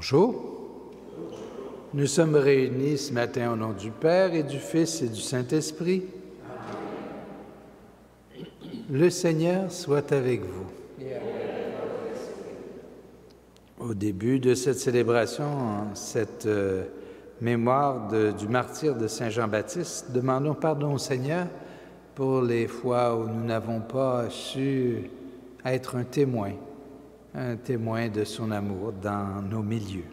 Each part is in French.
Bonjour. Nous sommes réunis ce matin au nom du Père et du Fils et du Saint-Esprit. Le Seigneur soit avec vous. Au début de cette célébration, en cette mémoire du martyre de Saint Jean-Baptiste, demandons pardon au Seigneur pour les fois où nous n'avons pas su être un témoin de son amour dans nos milieux.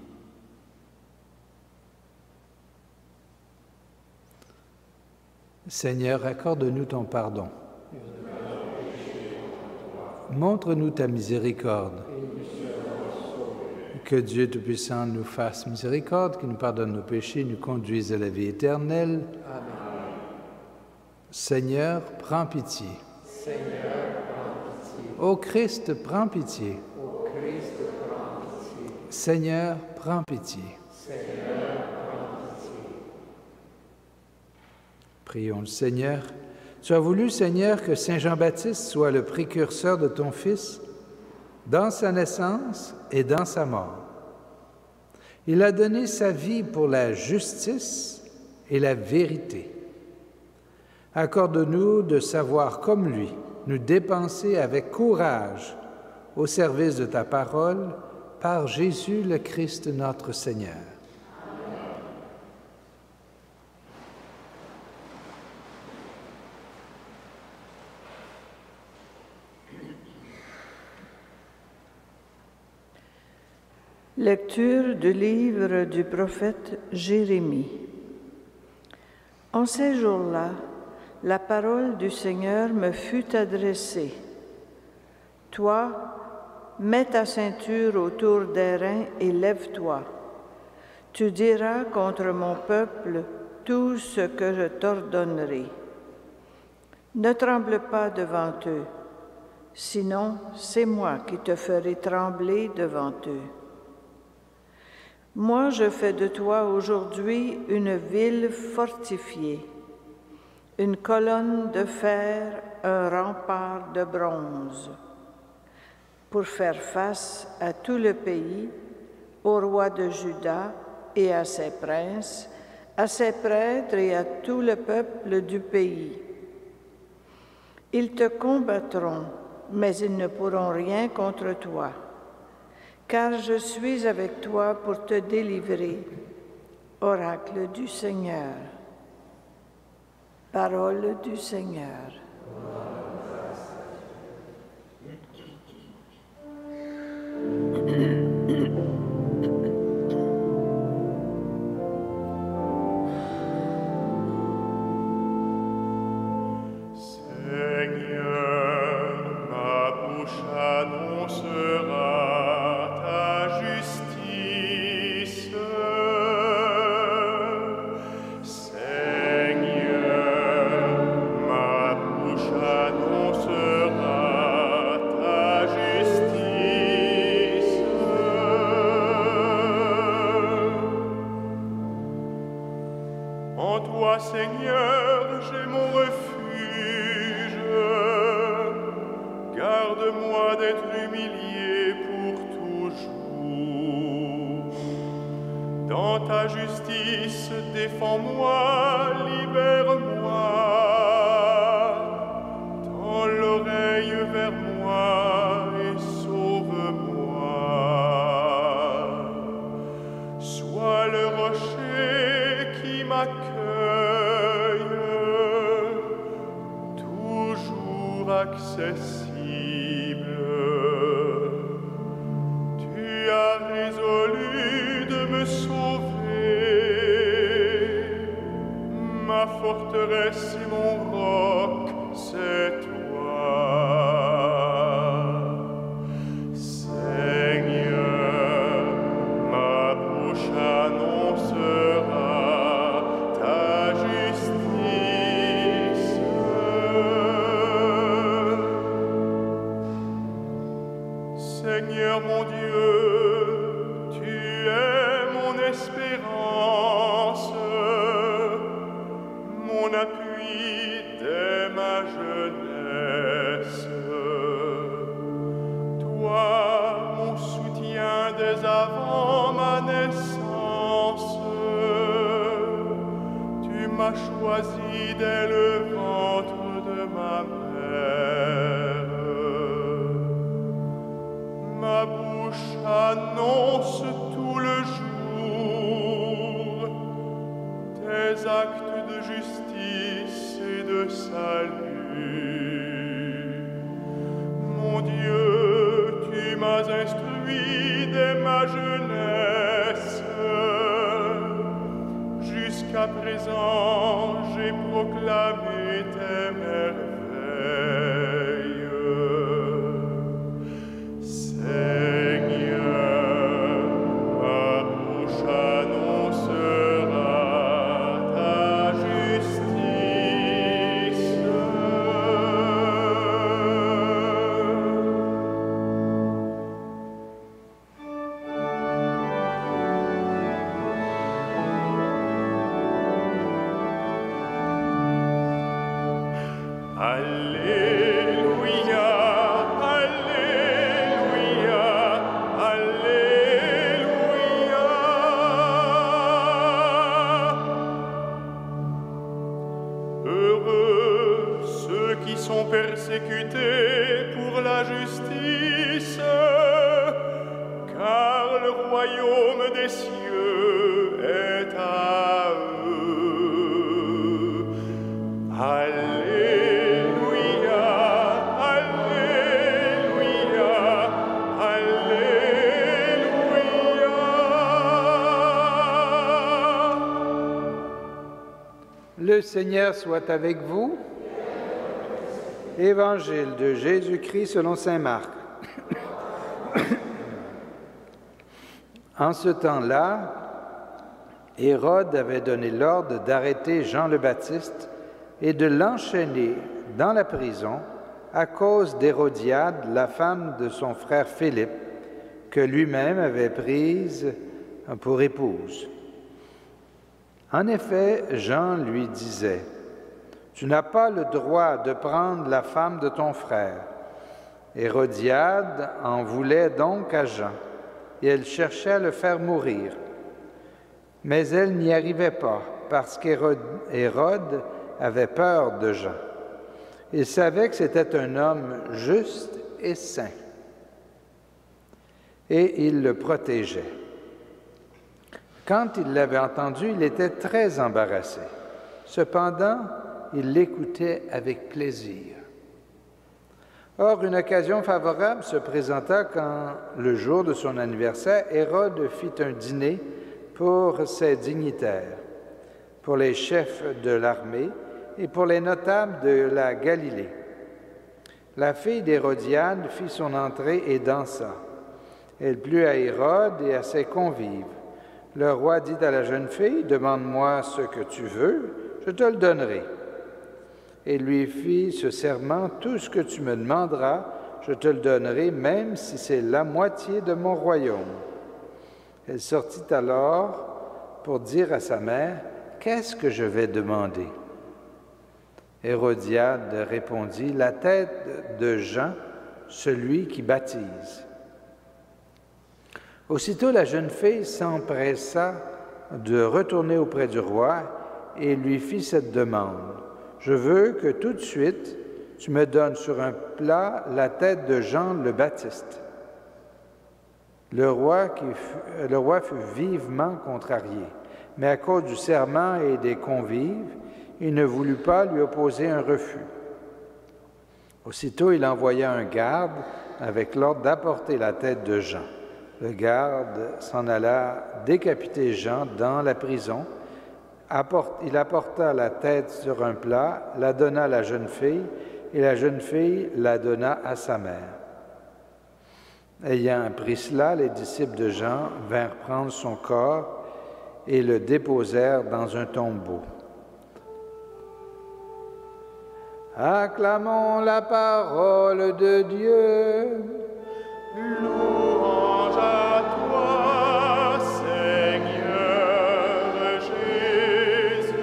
Seigneur, accorde-nous ton pardon. Montre-nous ta miséricorde. Que Dieu Tout-Puissant nous fasse miséricorde, qu'il nous pardonne nos péchés, nous conduise à la vie éternelle. Amen. Seigneur, prends pitié. Seigneur, prends pitié. Ô Christ, prends pitié. Ô Christ, prends pitié. Seigneur, prends pitié. Seigneur, prends pitié. Prions le Seigneur. Tu as voulu, Seigneur, que Saint Jean-Baptiste soit le précurseur de ton Fils dans sa naissance et dans sa mort. Il a donné sa vie pour la justice et la vérité. Accorde-nous de savoir, comme lui, nous dépenser avec courage au service de ta parole par Jésus le Christ notre Seigneur. Lecture du livre du prophète Jérémie. En ces jours-là, la parole du Seigneur me fut adressée. Toi, mets ta ceinture autour des reins et lève-toi. Tu diras contre mon peuple tout ce que je t'ordonnerai. Ne tremble pas devant eux, sinon c'est moi qui te ferai trembler devant eux. Moi, je fais de toi aujourd'hui une ville fortifiée, une colonne de fer, un rempart de bronze, pour faire face à tout le pays, au roi de Juda et à ses princes, à ses prêtres et à tout le peuple du pays. Ils te combattront, mais ils ne pourront rien contre toi. Car je suis avec toi pour te délivrer. Oracle du Seigneur. Parole du Seigneur. Seigneur mon Dieu, tu es mon espérance, mon appui dès choisi dès le ventre de ma mère. Ma bouche annonce tout le jour tes actes de justice et de salut. Mon Dieu, tu m'as instruit dès ma jeunesse. Jusqu'à présent, j'ai proclamé tes merveilles. Seigneur, ma bouche annoncera ta justice. Alléluia, Alléluia, Alléluia. Heureux ceux qui sont persécutés pour la justice, car le royaume des cieux est à eux. Alléluia, Alléluia, Alléluia. Le Seigneur soit avec vous. Évangile de Jésus-Christ selon saint Marc. En ce temps-là, Hérode avait donné l'ordre d'arrêter Jean le Baptiste et de l'enchaîner dans la prison à cause d'Hérodiade, la femme de son frère Philippe, que lui-même avait prise pour épouse. En effet, Jean lui disait, « Tu n'as pas le droit de prendre la femme de ton frère. » Hérodiade en voulait donc à Jean, et elle cherchait à le faire mourir. Mais elle n'y arrivait pas, parce qu'Hérode avait peur de Jean. Il savait que c'était un homme juste et saint, et il le protégeait. Quand il l'avait entendu, il était très embarrassé. Cependant, il l'écoutait avec plaisir. Or, une occasion favorable se présenta quand, le jour de son anniversaire, Hérode fit un dîner pour ses dignitaires, pour les chefs de l'armée et pour les notables de la Galilée. La fille d'Hérodiade fit son entrée et dansa. Elle plut à Hérode et à ses convives. Le roi dit à la jeune fille, « Demande-moi ce que tu veux, je te le donnerai. » Et lui fit ce serment, « Tout ce que tu me demanderas, je te le donnerai, même si c'est la moitié de mon royaume. » Elle sortit alors pour dire à sa mère, « Qu'est-ce que je vais demander? » Hérodiade répondit, « La tête de Jean, celui qui baptise. » Aussitôt la jeune fille s'empressa de retourner auprès du roi et lui fit cette demande. « Je veux que tout de suite tu me donnes sur un plat la tête de Jean le Baptiste. » Le roi fut vivement contrarié, mais à cause du serment et des convives, il ne voulut pas lui opposer un refus. Aussitôt, il envoya un garde avec l'ordre d'apporter la tête de Jean. Le garde s'en alla décapiter Jean dans la prison. Il apporta la tête sur un plat, la donna à la jeune fille, et la jeune fille la donna à sa mère. Ayant appris cela, les disciples de Jean vinrent prendre son corps et le déposèrent dans un tombeau. Acclamons la parole de Dieu. Louange à toi, Seigneur Jésus.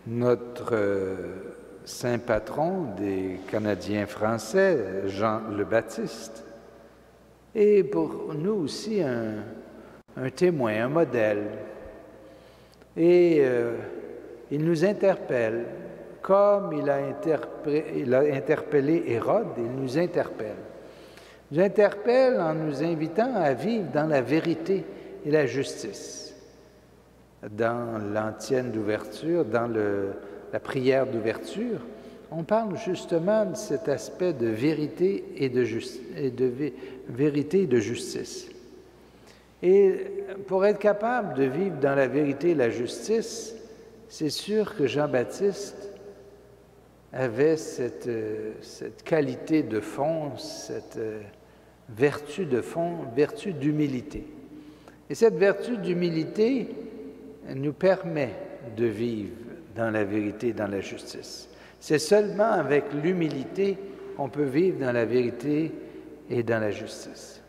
Notre saint patron des Canadiens français, Jean le Baptiste, et pour nous aussi un témoin, un modèle. Et il nous interpelle, comme il a interpellé Hérode, il nous interpelle. Il nous interpelle en nous invitant à vivre dans la vérité et la justice. Dans l'antienne d'ouverture, dans la prière d'ouverture, on parle justement de cet aspect de vérité et de justice. Et pour être capable de vivre dans la vérité et la justice, c'est sûr que Jean-Baptiste avait cette qualité de fond, cette vertu de fond, vertu d'humilité. Et cette vertu d'humilité nous permet de vivre dans la vérité et dans la justice. C'est seulement avec l'humilité qu'on peut vivre dans la vérité et dans la justice.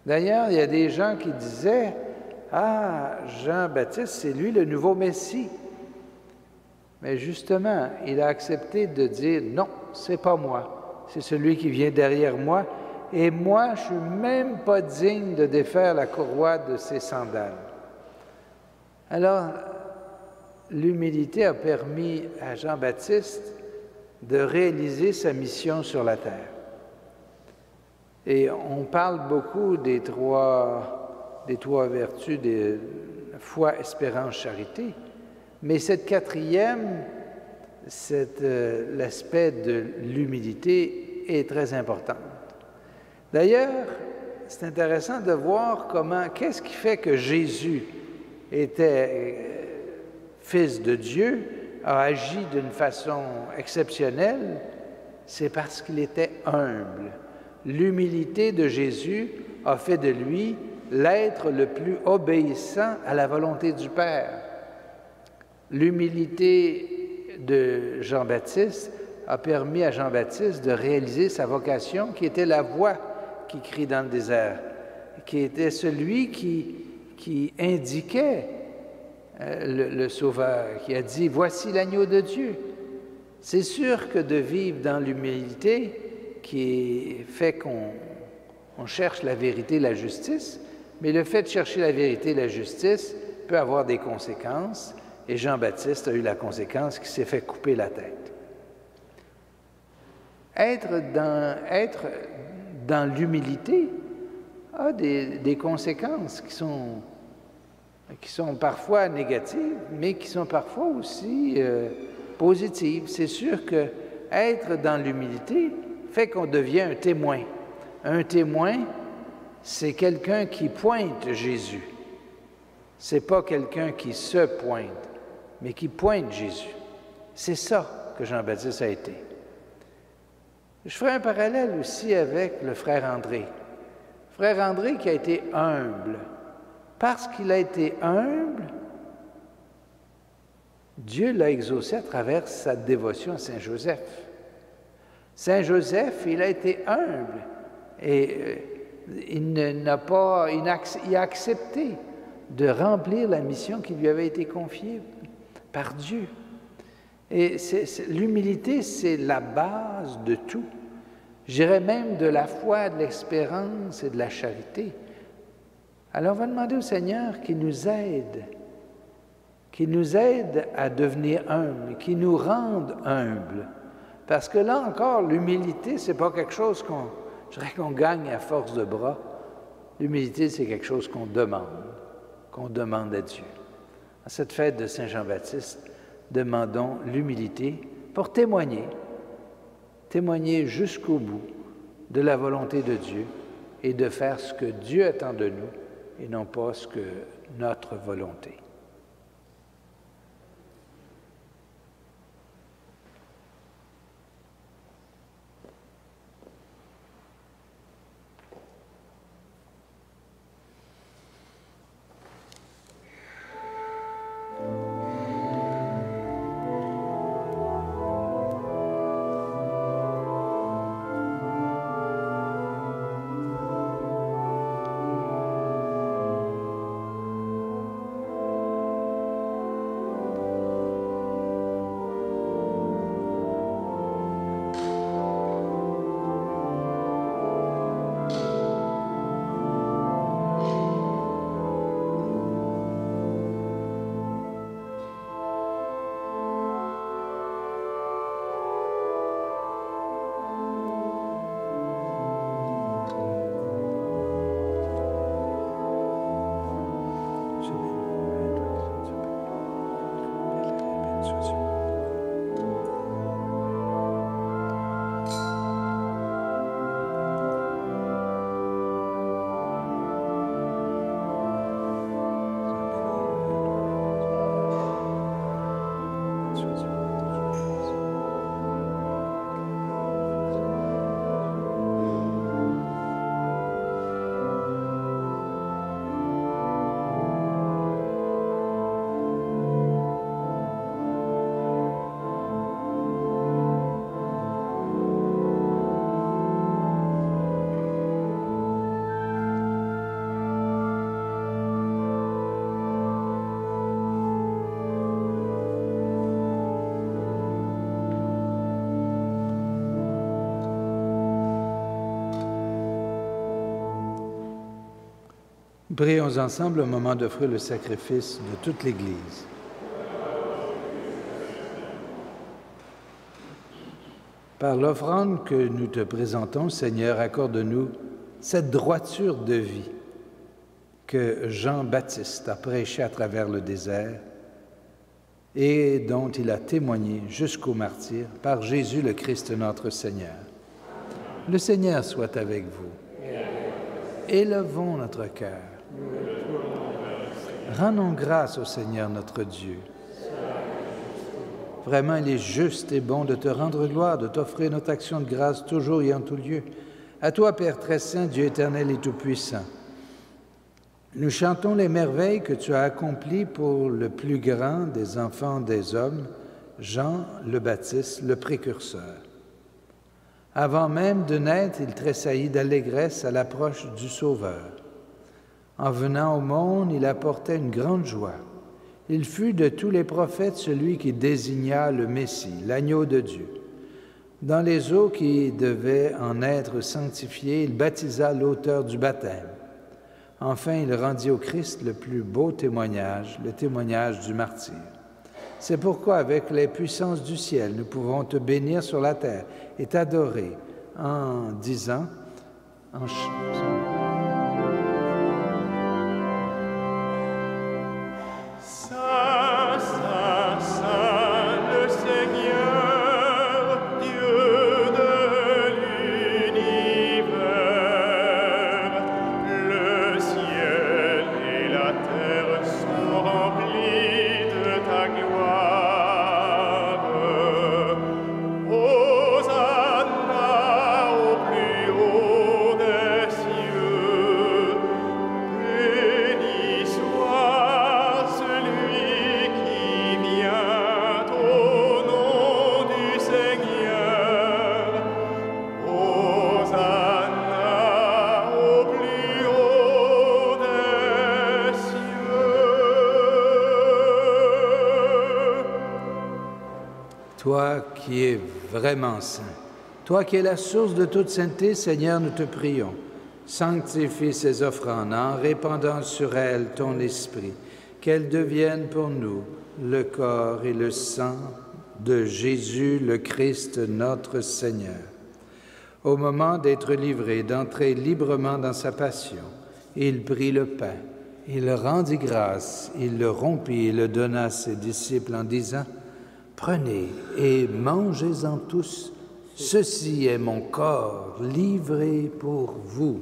D'ailleurs, il y a des gens qui disaient « Ah, Jean-Baptiste, c'est lui le nouveau Messie. » Mais justement, il a accepté de dire « Non, c'est pas moi, c'est celui qui vient derrière moi, et moi, je ne suis même pas digne de défaire la courroie de ses sandales. » Alors, l'humilité a permis à Jean-Baptiste de réaliser sa mission sur la terre. Et on parle beaucoup des trois vertus de foi, espérance, charité, mais cette quatrième, l'aspect de l'humilité est très important. D'ailleurs, c'est intéressant de voir qu'est-ce qui fait que Jésus était fils de Dieu, a agi d'une façon exceptionnelle, c'est parce qu'il était humble. L'humilité de Jésus a fait de lui l'être le plus obéissant à la volonté du Père. L'humilité de Jean-Baptiste a permis à Jean-Baptiste de réaliser sa vocation, qui était la voix qui crie dans le désert, qui était celui qui indiquait le Sauveur, qui a dit « Voici l'agneau de Dieu ». C'est sûr que de vivre dans l'humilité qui fait qu'on cherche la vérité et la justice, mais le fait de chercher la vérité et la justice peut avoir des conséquences, et Jean-Baptiste a eu la conséquence qu'il s'est fait couper la tête. Être dans l'humilité a des conséquences qui sont parfois négatives, mais qui sont parfois aussi positives. C'est sûr que être dans l'humilité fait qu'on devient un témoin. Un témoin, c'est quelqu'un qui pointe Jésus. C'est pas quelqu'un qui se pointe, mais qui pointe Jésus. C'est ça que Jean-Baptiste a été. Je ferai un parallèle aussi avec le frère André. Frère André qui a été humble. Parce qu'il a été humble, Dieu l'a exaucé à travers sa dévotion à Saint Joseph. Saint Joseph, il a été humble et il a accepté de remplir la mission qui lui avait été confiée par Dieu. Et l'humilité, c'est la base de tout. Je dirais même de la foi, de l'espérance et de la charité. Alors on va demander au Seigneur qu'il nous aide à devenir humbles, qu'il nous rende humbles. Parce que là encore, l'humilité, c'est pas quelque chose qu'on gagne à force de bras. L'humilité, c'est quelque chose qu'on demande à Dieu. À cette fête de Saint Jean-Baptiste, demandons l'humilité pour témoigner jusqu'au bout de la volonté de Dieu et de faire ce que Dieu attend de nous et non pas ce que notre volonté. Prions ensemble au moment d'offrir le sacrifice de toute l'Église. Par l'offrande que nous te présentons, Seigneur, accorde-nous cette droiture de vie que Jean-Baptiste a prêchée à travers le désert et dont il a témoigné jusqu'au martyr par Jésus le Christ notre Seigneur. Le Seigneur soit avec vous. Élevons notre cœur. Rendons grâce au Seigneur notre Dieu. Vraiment, il est juste et bon de te rendre gloire, de t'offrir notre action de grâce toujours et en tout lieu. À toi, Père très saint, Dieu éternel et tout-puissant. Nous chantons les merveilles que tu as accomplies pour le plus grand des enfants des hommes, Jean le Baptiste, le précurseur. Avant même de naître, il tressaillit d'allégresse à l'approche du Sauveur. En venant au monde, il apportait une grande joie. Il fut de tous les prophètes celui qui désigna le Messie, l'agneau de Dieu. Dans les eaux qui devaient en être sanctifiées, il baptisa l'auteur du baptême. Enfin, il rendit au Christ le plus beau témoignage, le témoignage du martyr. C'est pourquoi, avec les puissances du ciel, nous pouvons te bénir sur la terre et t'adorer en disant, Toi qui es vraiment saint, toi qui es la source de toute sainteté, Seigneur, nous te prions. Sanctifie ces offrandes en répandant sur elles ton esprit, qu'elles deviennent pour nous le corps et le sang de Jésus le Christ notre Seigneur. Au moment d'être livré, d'entrer librement dans sa passion, il prit le pain, il rendit grâce, il le rompit et le donna à ses disciples en disant: Prenez et mangez-en tous, ceci est mon corps livré pour vous.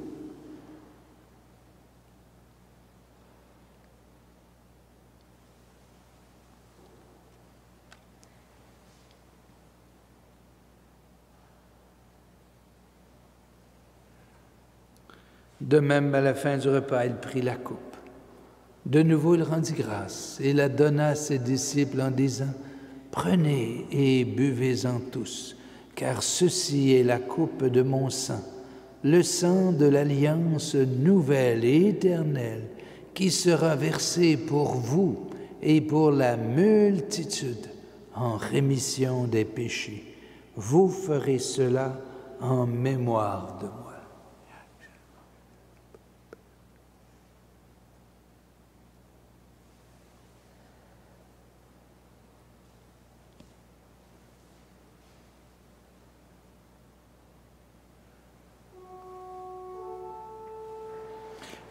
De même, à la fin du repas, il prit la coupe. De nouveau, il rendit grâce et la donna à ses disciples en disant: Prenez et buvez-en tous, car ceci est la coupe de mon sang, le sang de l'alliance nouvelle et éternelle, qui sera versé pour vous et pour la multitude en rémission des péchés. Vous ferez cela en mémoire de moi.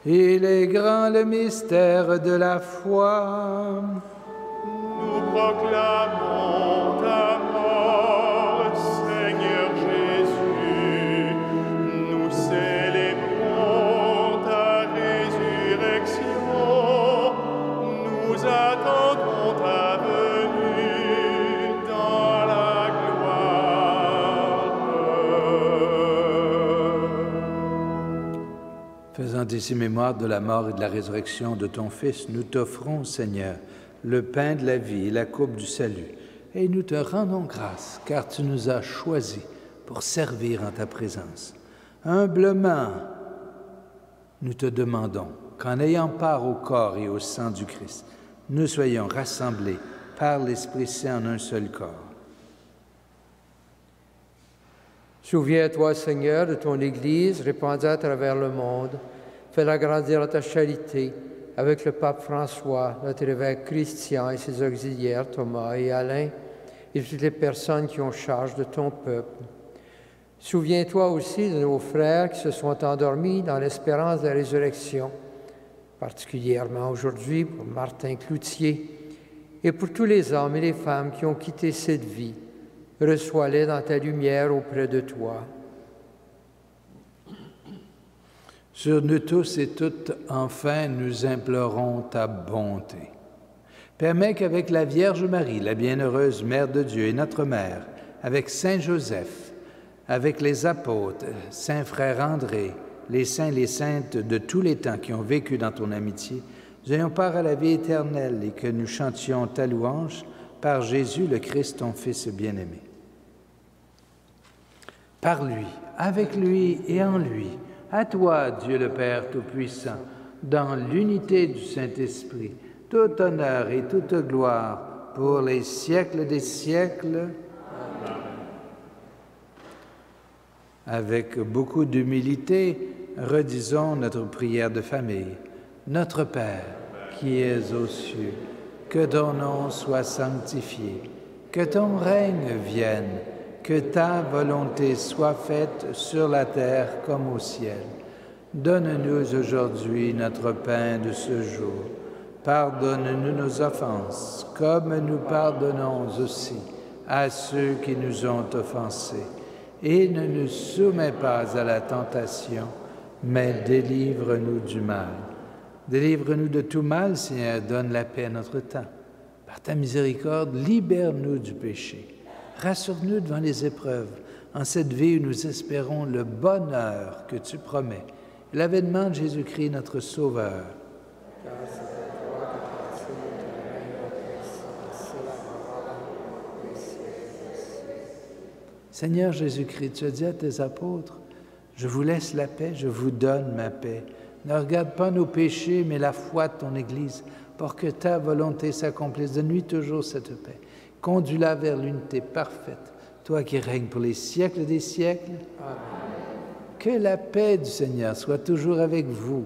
Il est grand le mystère de la foi. Nous proclamons ta mort, Seigneur Jésus. Nous célébrons ta résurrection. Nous attendons ta venue dans la gloire. Faisant ici mémoire de la mort et de la résurrection de ton Fils, nous t'offrons, Seigneur, le pain de la vie et la coupe du salut, et nous te rendons grâce, car tu nous as choisis pour servir en ta présence. Humblement, nous te demandons qu'en ayant part au corps et au sang du Christ, nous soyons rassemblés par l'Esprit Saint en un seul corps. Souviens-toi, Seigneur, de ton Église répandue à travers le monde Fais-la grandir à ta charité avec le pape François, notre évêque Christian et ses auxiliaires Thomas et Alain, et toutes les personnes qui ont charge de ton peuple. Souviens-toi aussi de nos frères qui se sont endormis dans l'espérance de la résurrection, particulièrement aujourd'hui pour Martin Cloutier et pour tous les hommes et les femmes qui ont quitté cette vie. Reçois-les dans ta lumière auprès de toi. Sur nous tous et toutes, enfin, nous implorons ta bonté. Permets qu'avec la Vierge Marie, la bienheureuse Mère de Dieu et notre Mère, avec Saint Joseph, avec les apôtres, Saint Frère André, les saints et les saintes de tous les temps qui ont vécu dans ton amitié, nous ayons part à la vie éternelle et que nous chantions ta louange par Jésus le Christ, ton Fils bien-aimé. Par lui, avec lui et en lui, à toi, Dieu le Père Tout-Puissant, dans l'unité du Saint-Esprit, tout honneur et toute gloire pour les siècles des siècles. Amen. Avec beaucoup d'humilité, redisons notre prière de famille. Notre Père, qui es aux cieux, que ton nom soit sanctifié, que ton règne vienne, que ta volonté soit faite sur la terre comme au ciel. Donne-nous aujourd'hui notre pain de ce jour. Pardonne-nous nos offenses, comme nous pardonnons aussi à ceux qui nous ont offensés. Et ne nous soumets pas à la tentation, mais délivre-nous du mal. Délivre-nous de tout mal, Seigneur, donne la paix à notre temps. Par ta miséricorde, libère-nous du péché. Rassure-nous devant les épreuves, en cette vie où nous espérons le bonheur que tu promets. L'avènement de Jésus-Christ, notre Sauveur. Car c'est à toi que participe le règne, la puissance et la gloire des siècles. Seigneur Jésus-Christ, tu as dit à tes apôtres, « Je vous laisse la paix, je vous donne ma paix. Ne regarde pas nos péchés, mais la foi de ton Église, pour que ta volonté s'accomplisse. Donne-lui toujours cette paix. Conduis-la vers l'unité parfaite, toi qui règnes pour les siècles des siècles. Amen. Que la paix du Seigneur soit toujours avec vous.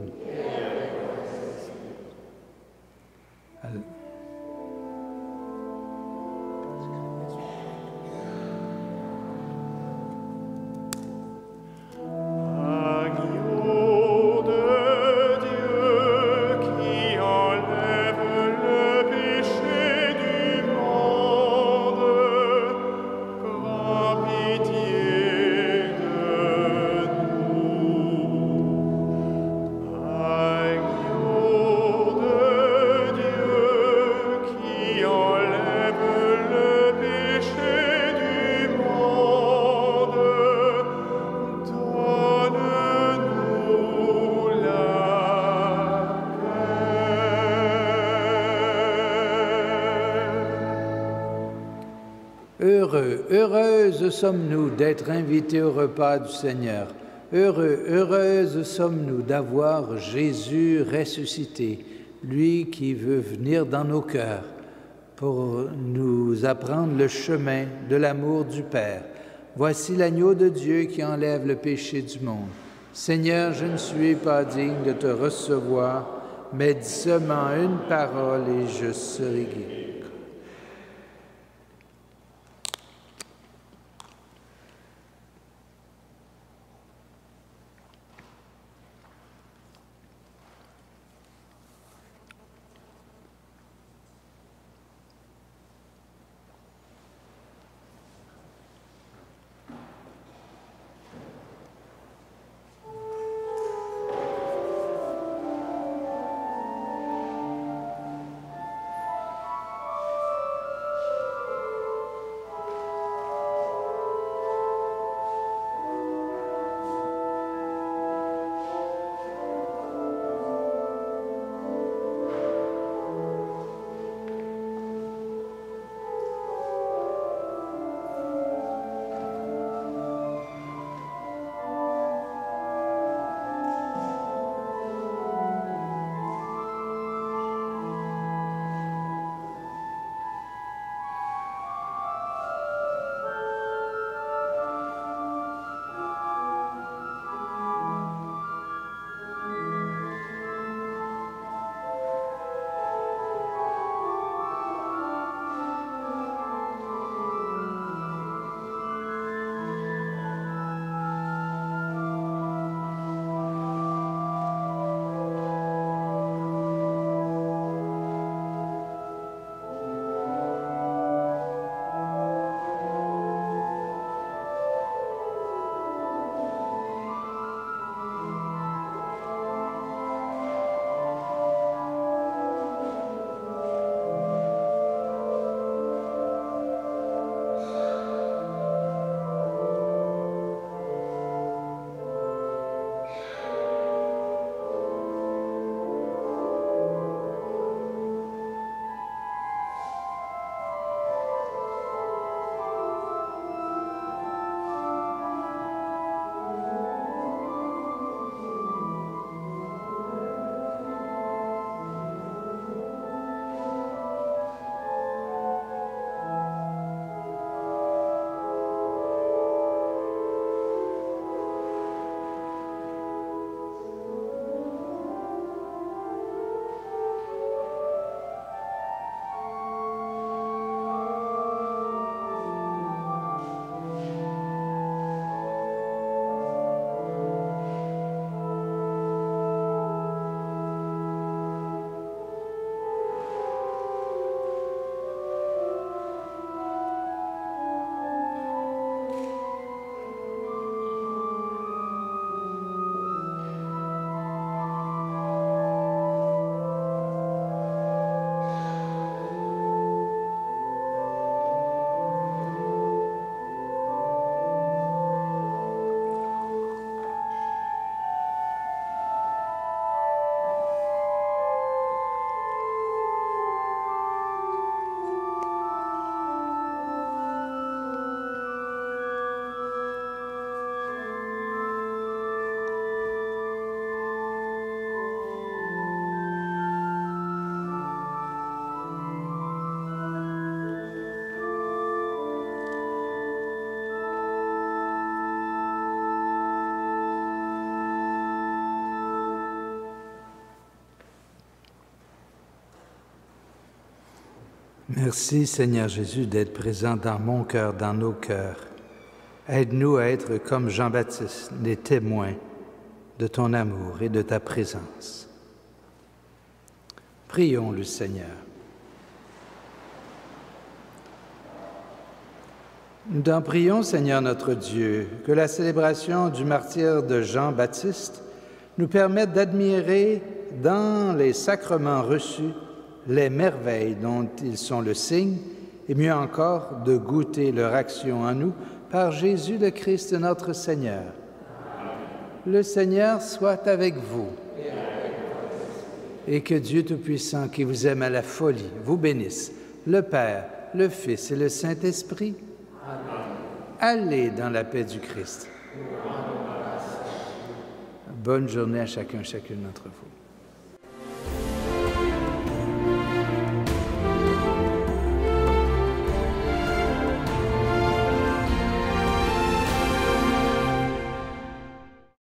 Heureuses sommes-nous d'être invités au repas du Seigneur. Heureuses sommes-nous d'avoir Jésus ressuscité, lui qui veut venir dans nos cœurs pour nous apprendre le chemin de l'amour du Père. Voici l'agneau de Dieu qui enlève le péché du monde. Seigneur, je ne suis pas digne de te recevoir, mais dis seulement une parole et je serai guéri. Merci Seigneur Jésus d'être présent dans mon cœur, dans nos cœurs. Aide-nous à être comme Jean-Baptiste, des témoins de ton amour et de ta présence. Prions le Seigneur. Nous t'en prions, Seigneur notre Dieu, que la célébration du martyre de Jean-Baptiste nous permette d'admirer dans les sacrements reçus les merveilles dont ils sont le signe, et mieux encore, de goûter leur action en nous par Jésus le Christ notre Seigneur. Le Seigneur soit avec vous. Et que Dieu Tout-Puissant, qui vous aime à la folie, vous bénisse, le Père, le Fils et le Saint-Esprit. Allez dans la paix du Christ. Bonne journée à chacun, chacune d'entre vous.